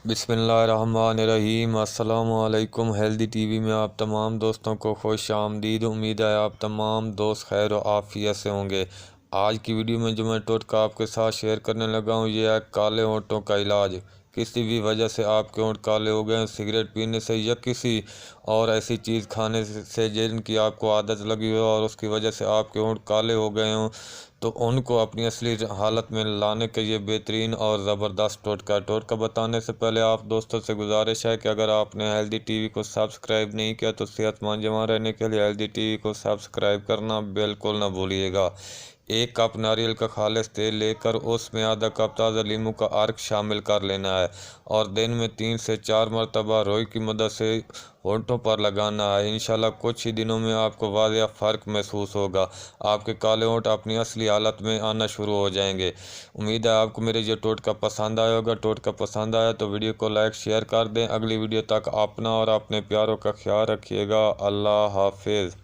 बिस्मिल्लाहिर्रहमानिर्रहीम। अस्सलामुअलैकुम। Healthy TV में आप तमाम दोस्तों को खुश आमदीद। उम्मीद है आप तमाम दोस्त खैर और आफियत से होंगे। आज की वीडियो में जो मैं टोटका आपके साथ शेयर करने लगा हूँ ये है काले होंठों का इलाज। किसी भी वजह से आपके होंठ काले हो गए हैं, सिगरेट पीने से या किसी और ऐसी चीज़ खाने से जिनकी आपको आदत लगी हो और उसकी वजह से आपके होंठ काले हो गए हों, तो उनको अपनी असली हालत में लाने के ये बेहतरीन और ज़बरदस्त टोटका बताने से पहले आप दोस्तों से गुजारिश है कि अगर आपने हेल्दी टीवी को सब्सक्राइब नहीं किया तो सेहतमंद जमा रहने के लिए हेल्दी टीवी को सब्सक्राइब करना बिल्कुल ना भूलिएगा। एक कप नारियल का खालिश तेल लेकर उसमें आधा कप ताज़ा नींबू का अर्क शामिल कर लेना है और दिन में 3 से 4 मरतबा रुई की मदद से होंठों पर लगाना है। इंशाल्लाह कुछ ही दिनों में आपको वाज़ेह फ़र्क महसूस होगा। आपके काले होंठ अपनी असली हालत में आना शुरू हो जाएंगे। उम्मीद है आपको मेरे ये टोटका पसंद आया होगा। टोटका पसंद आया तो वीडियो को लाइक शेयर कर दें। अगली वीडियो तक अपना और अपने प्यारों का ख्याल रखिएगा। अल्लाह हाफिज़।